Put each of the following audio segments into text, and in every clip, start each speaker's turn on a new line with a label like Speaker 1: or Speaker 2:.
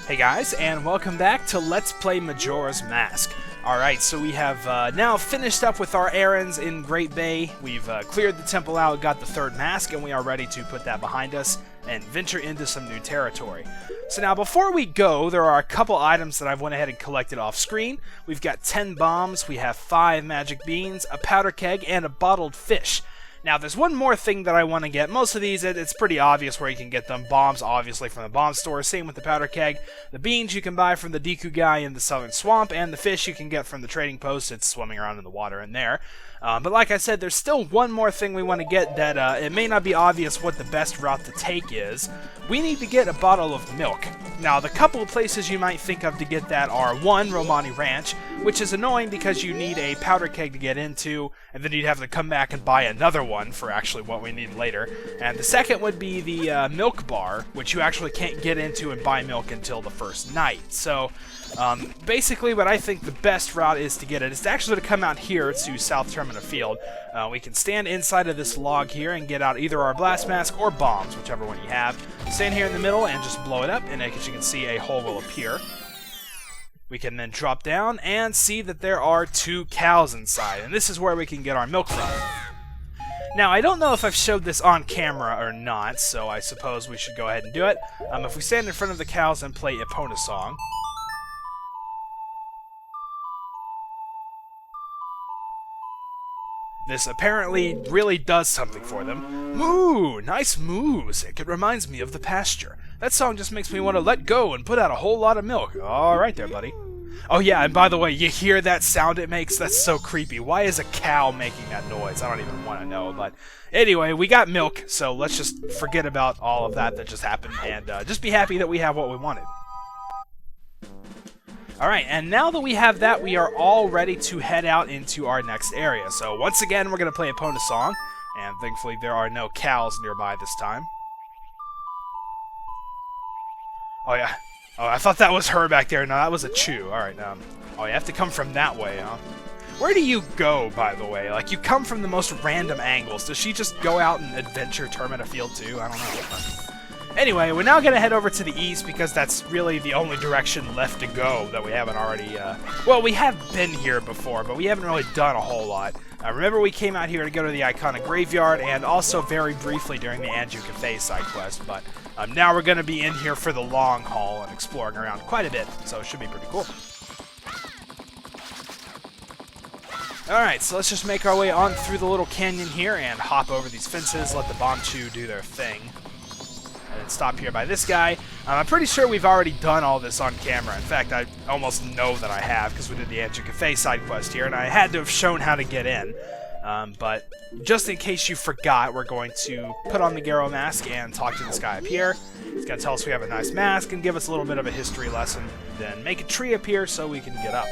Speaker 1: Hey guys, and welcome back to Let's Play Majora's Mask. Alright, so we have now finished up with our errands in Great Bay. We've cleared the temple out, got the third mask, and we are ready to put that behind us and venture into some new territory. So now, before we go, there are a couple items that I've went ahead and collected off screen. We've got 10 bombs, we have 5 magic beans, a powder keg, and a bottled fish. Now, there's one more thing that I want to get. Most of these, it's pretty obvious where you can get them. Bombs, obviously, from the bomb store. Same with the powder keg. The beans you can buy from the Deku guy in the southern swamp, and the fish you can get from the trading post. It's swimming around in the water in there. But like I said, there's still one more thing we want to get that it may not be obvious what the best route to take is. We need to get a bottle of milk. Now, the couple of places you might think of to get that are, one, Romani Ranch, which is annoying because you need a powder keg to get into, and then you'd have to come back and buy another one for actually what we need later. And the second would be the milk bar, which you actually can't get into and buy milk until the first night. So, basically what I think the best route is to get it is actually to come out here to South Termina Field. We can stand inside of this log here and get out either our blast mask or bombs, whichever one you have. Stand here in the middle and just blow it up, and as you can see, a hole will appear. We can then drop down and see that there are 2 cows inside, and this is where we can get our milk from. Now, I don't know if I've showed this on camera or not, so I suppose we should go ahead and do it. If we stand in front of the cows and play Epona song, this apparently really does something for them. Moo! Nice music. It reminds me of the pasture. That song just makes me want to let go and put out a whole lot of milk. Alright there, buddy. Oh yeah, and by the way, you hear that sound it makes? That's so creepy. Why is a cow making that noise? I don't even want to know, but anyway, we got milk, so let's just forget about all of that just happened, and just be happy that we have what we wanted. Alright, and now that we have that, we are all ready to head out into our next area. So once again, we're going to play Epona song, and thankfully there are no cows nearby this time. Oh yeah. Oh, I thought that was her back there. No, that was a chew. Alright, oh, you have to come from that way, huh? Where do you go, by the way? Like, you come from the most random angles. Does she just go out and adventure Termina Field too? I don't know. Anyway, we're now going to head over to the east because that's really the only direction left to go that we haven't already, well, we have been here before, but we haven't really done a whole lot. Remember, we came out here to go to the Ikana Graveyard and also very briefly during the Anju Cafe side quest, but now we're going to be in here for the long haul and exploring around quite a bit, so it should be pretty cool. Alright, so let's just make our way on through the little canyon here and hop over these fences, let the Bombchu do their thing. And stop here by this guy. I'm pretty sure we've already done all this on camera. In fact, I almost know that I have, because we did the Anju Cafe side quest here, and I had to have shown how to get in. But just in case you forgot, we're going to put on the Garo mask and talk to this guy up here. He's going to tell us we have a nice mask and give us a little bit of a history lesson. Then make a tree appear so we can get up.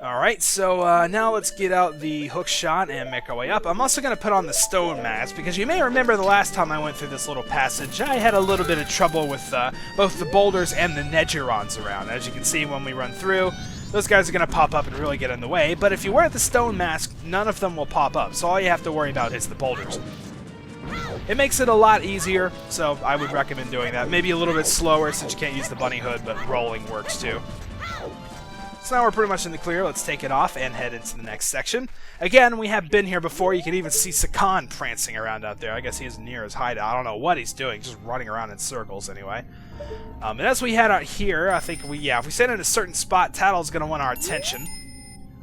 Speaker 1: Alright, so now let's get out the hook shot and make our way up. I'm also going to put on the stone mask, because you may remember the last time I went through this little passage, I had a little bit of trouble with both the boulders and the Nejirons around. As you can see when we run through, those guys are going to pop up and really get in the way, but if you wear the stone mask, none of them will pop up, so all you have to worry about is the boulders. It makes it a lot easier, so I would recommend doing that. Maybe a little bit slower since you can't use the bunny hood, but rolling works too. So now we're pretty much in the clear. Let's take it off and head into the next section. Again, we have been here before. You can even see Sakan prancing around out there. I guess he is near his hideout. I don't know what he's doing, just running around in circles anyway. And as we head out here, I think if we stand in a certain spot, Tattle's going to want our attention.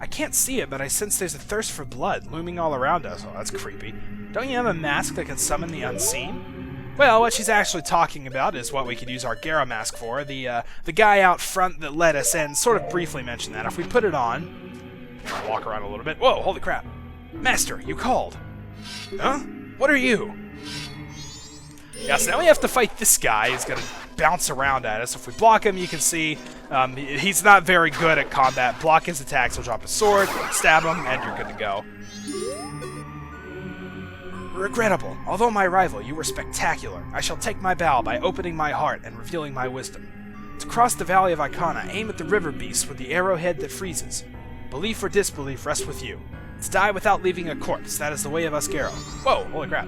Speaker 1: I can't see it, but I sense there's a thirst for blood looming all around us. Oh, that's creepy. Don't you have a mask that can summon the unseen? Well, what she's actually talking about is what we could use our Garo mask for. The guy out front that let us in sort of briefly mentioned that. If we put it on, walk around a little bit. Whoa, holy crap. Master, you called. Huh? What are you? Yeah, so now we have to fight this guy. He's going to bounce around at us. If we block him, you can see he's not very good at combat. Block his attacks, he'll drop his sword, stab him, and you're good to go. Regrettable. Although my rival, you were spectacular. I shall take my bow by opening my heart and revealing my wisdom. To cross the valley of Ikana, aim at the river beast with the arrowhead that freezes. Belief or disbelief rests with you. To die without leaving a corpse, that is the way of us Garo. Whoa, holy crap.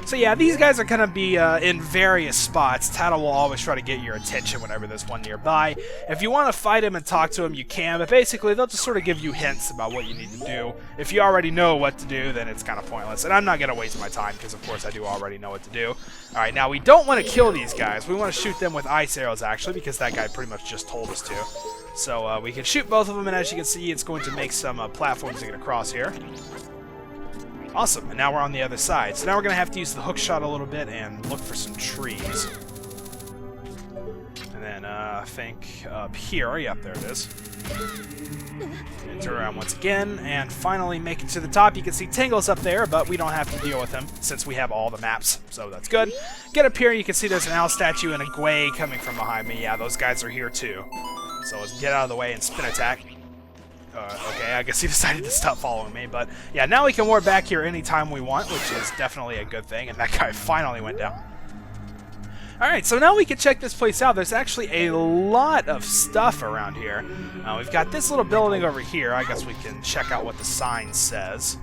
Speaker 1: So yeah, these guys are going to be in various spots. Tattle will always try to get your attention whenever there's one nearby. If you want to fight him and talk to him, you can, but basically they'll just sort of give you hints about what you need to do. If you already know what to do, then it's kind of pointless. And I'm not going to waste my time because, of course, I do already know what to do. Alright, now we don't want to kill these guys. We want to shoot them with ice arrows, actually, because that guy pretty much just told us to. So we can shoot both of them, and as you can see, it's going to make some platforms to get across here. Awesome, and now we're on the other side. So now we're going to have to use the hook shot a little bit and look for some trees. And then I think up here, yep, there it is. And turn around once again, and finally make it to the top. You can see Tingle's up there, but we don't have to deal with him since we have all the maps, so that's good. Get up here, you can see there's an owl statue and a Gwei coming from behind me. Yeah, those guys are here too. So let's get out of the way and spin attack. Okay, I guess he decided to stop following me, but yeah, now we can warp back here anytime we want, which is definitely a good thing, and that guy finally went down. Alright, so now we can check this place out. There's actually a lot of stuff around here. We've got this little building over here. I guess we can check out what the sign says.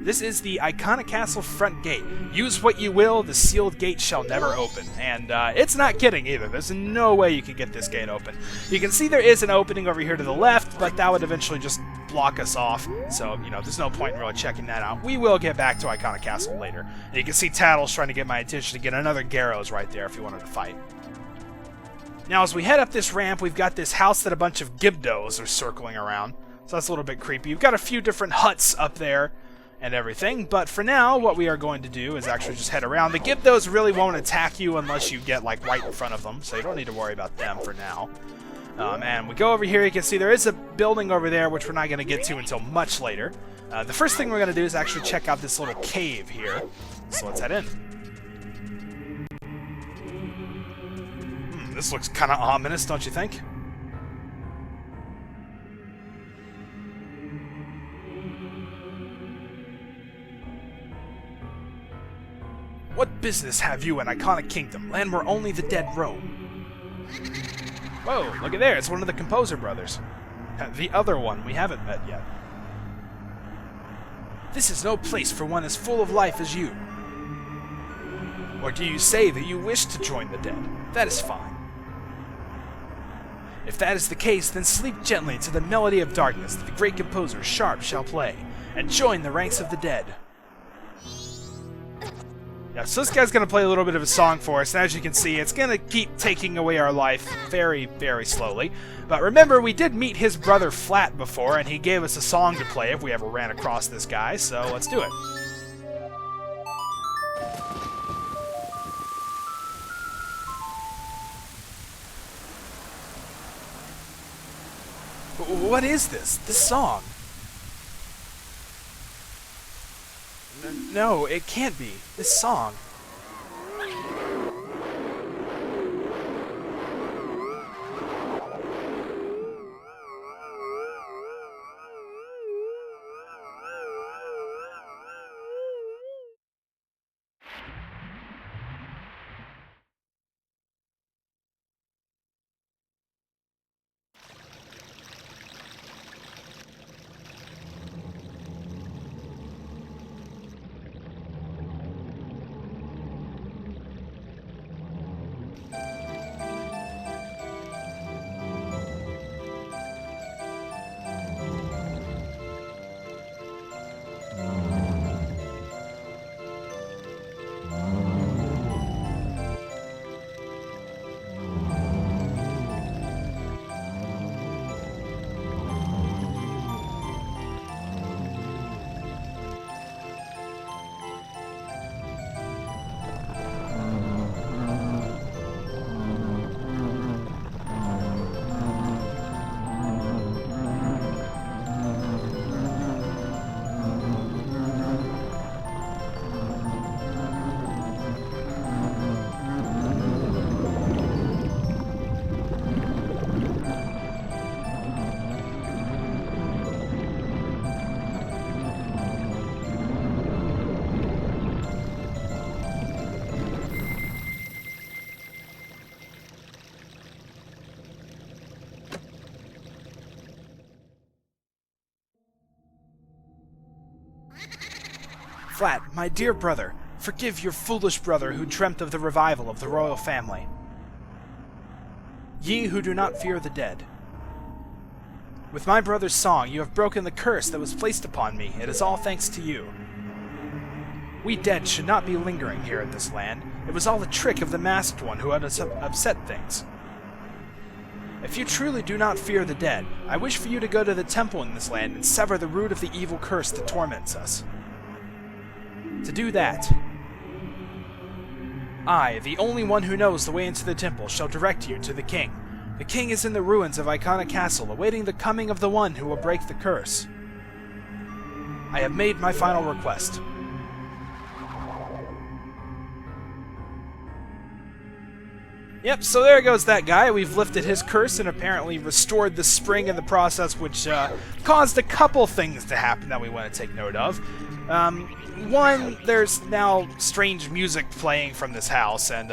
Speaker 1: This is the Ikana Castle front gate. Use what you will, the sealed gate shall never open. And it's not kidding either. There's no way you can get this gate open. You can see there is an opening over here to the left, but that would eventually just block us off. So, you know, there's no point in really checking that out. We will get back to Ikana Castle later. And you can see Tattle's trying to get my attention to get another Garrows right there if you wanted to fight. Now, as we head up this ramp, we've got this house that a bunch of Gibdos are circling around. So that's a little bit creepy. You've got a few different huts up there and everything, but for now, what we are going to do is actually just head around. The Gibdos really won't attack you unless you get, like, right in front of them, so you don't need to worry about them for now. And we go over here, you can see there is a building over there, which we're not going to get to until much later. The first thing we're going to do is actually check out this little cave here, so let's head in. This looks kind of ominous, don't you think? What business have you in Ikana Kingdom, land where only the dead roam? Whoa, look at there, it's one of the Composer brothers. The other one we haven't met yet. This is no place for one as full of life as you. Or do you say that you wish to join the dead? That is fine. If that is the case, then sleep gently to the melody of darkness that the great composer Sharp shall play, and join the ranks of the dead. Yeah, so this guy's going to play a little bit of a song for us, and as you can see, it's going to keep taking away our life very, very slowly. But remember, we did meet his brother Flat before, and he gave us a song to play if we ever ran across this guy, so let's do it. What is this? This song? No, it can't be. This song. Flat, my dear brother, Forgive your foolish brother who dreamt of the revival of the royal family. Ye who do not fear the dead. With my brother's song, you have broken the curse that was placed upon me. It is all thanks to you. We dead should not be lingering here in this land. It was all the trick of the masked one who had upset things. If you truly do not fear the dead, I wish for you to go to the temple in this land and sever the root of the evil curse that torments us. To do that, I, the only one who knows the way into the temple, shall direct you to the king. The king is in the ruins of Ikana Castle, awaiting the coming of the one who will break the curse. I have made my final request. Yep, so there goes that guy. We've lifted his curse and apparently restored the spring in the process, which caused a couple things to happen that we want to take note of. One, there's now strange music playing from this house, and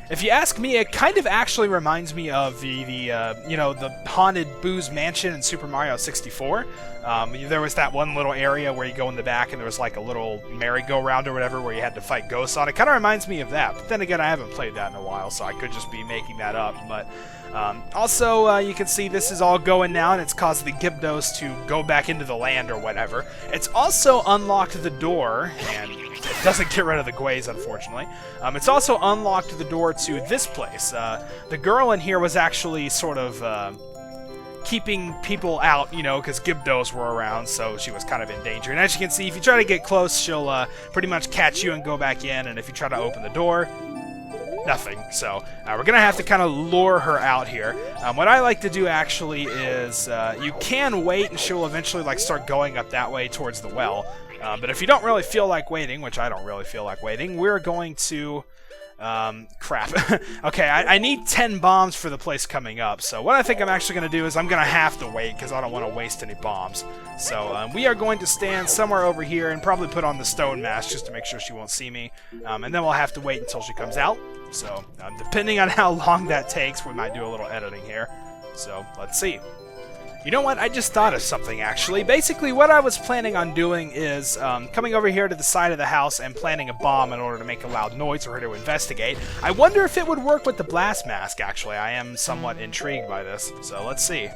Speaker 1: if you ask me, it kind of actually reminds me of the haunted Boo's Mansion in Super Mario 64. There was that one little area where you go in the back and there was like a little merry-go-round or whatever where you had to fight ghosts on. It kind of reminds me of that, but then again, I haven't played that in a while, so I could just be making that up. But also, you can see this is all going now, and it's caused the Gibdos to go back into the land or whatever. It's also unlocked the door, and it doesn't get rid of the Gways, unfortunately. It's also unlocked the door to this place. The girl in here was actually sort of keeping people out, you know, because Gibdos were around, so she was kind of in danger. And as you can see, if you try to get close, she'll pretty much catch you and go back in, and if you try to open the door, nothing. So we're going to have to kind of lure her out here. What I like to do actually is you can wait and she'll eventually like start going up that way towards the well. But if you don't really feel like waiting, which I don't really feel like waiting, we're going to... crap. Okay, I need 10 bombs for the place coming up. So what I think I'm actually going to do is I'm going to have to wait because I don't want to waste any bombs. So we are going to stand somewhere over here and probably put on the stone mask just to make sure she won't see me. And then we'll have to wait until she comes out. So depending on how long that takes, we might do a little editing here. So let's see. You know what? I just thought of something, actually. Basically, what I was planning on doing is coming over here to the side of the house and planting a bomb in order to make a loud noise for her to investigate. I wonder if it would work with the blast mask, actually. I am somewhat intrigued by this, so let's see.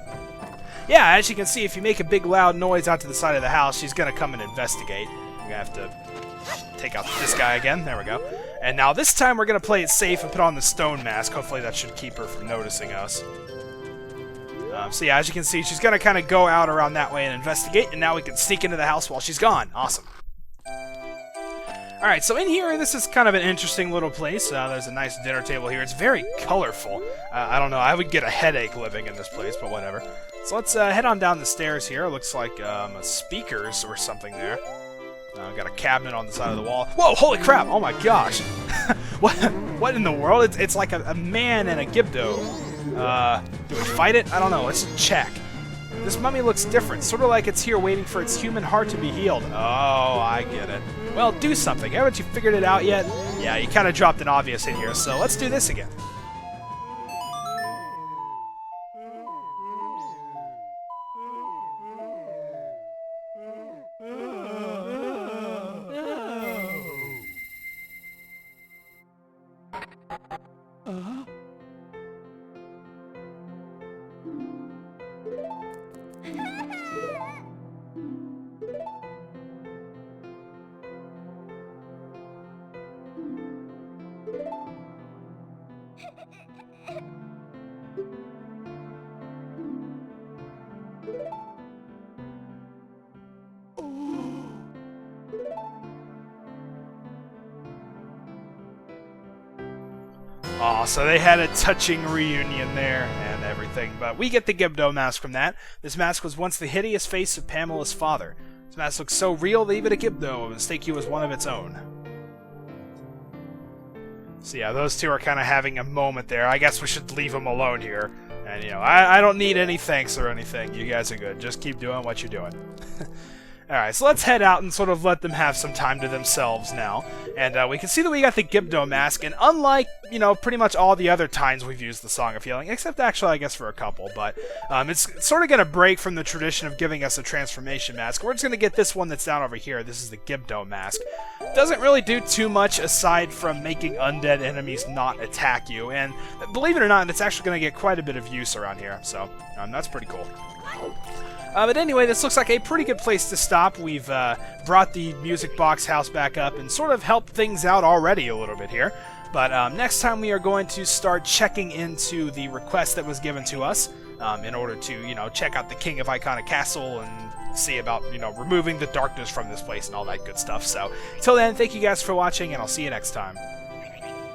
Speaker 1: Yeah, as you can see, if you make a big loud noise out to the side of the house, she's going to come and investigate. We're going to have to take out this guy again. There we go. And now this time we're going to play it safe and put on the stone mask. Hopefully that should keep her from noticing us. So yeah, as you can see, she's going to kind of go out around that way and investigate, and now we can sneak into the house while she's gone. Awesome. Alright, so in here, this is kind of an interesting little place. There's a nice dinner table here. It's very colorful. I don't know, I would get a headache living in this place, but whatever. So let's head on down the stairs here. It looks like speakers or something there. Got a cabinet on the side of the wall. Whoa, holy crap! Oh my gosh! What in the world? It's like a man and a Gibdo. Do we fight it? I don't know. Let's check. This mummy looks different, sort of like it's here waiting for its human heart to be healed. Oh, I get it. Well, do something. Haven't you figured it out yet? Yeah, you kind of dropped an obvious in here, so let's do this again. Aw, so they had a touching reunion there and everything, but we get the Gibdo mask from that. This mask was once the hideous face of Pamela's father. This mask looks so real that even a Gibdo would mistake you as one of its own. So yeah, those two are kind of having a moment there. I guess we should leave them alone here. And, you know, I don't need any thanks or anything. You guys are good. Just keep doing what you're doing. Alright, so let's head out and sort of let them have some time to themselves now. And we can see that we got the Gibdo mask, and unlike, you know, pretty much all the other times we've used the Song of Healing, except actually I guess for a couple, but it's sort of going to break from the tradition of giving us a transformation mask. We're just going to get this one that's down over here. This is the Gibdo mask. Doesn't really do too much aside from making undead enemies not attack you, and believe it or not, it's actually going to get quite a bit of use around here, so that's pretty cool. But anyway, this looks like a pretty good place to stop. We've brought the music box house back up and sort of helped things out already a little bit here. But next time we are going to start checking into the request that was given to us in order to, you know, check out the King of Ikana Castle and see about, you know, removing the darkness from this place and all that good stuff. So, till then, thank you guys for watching, and I'll see you next time.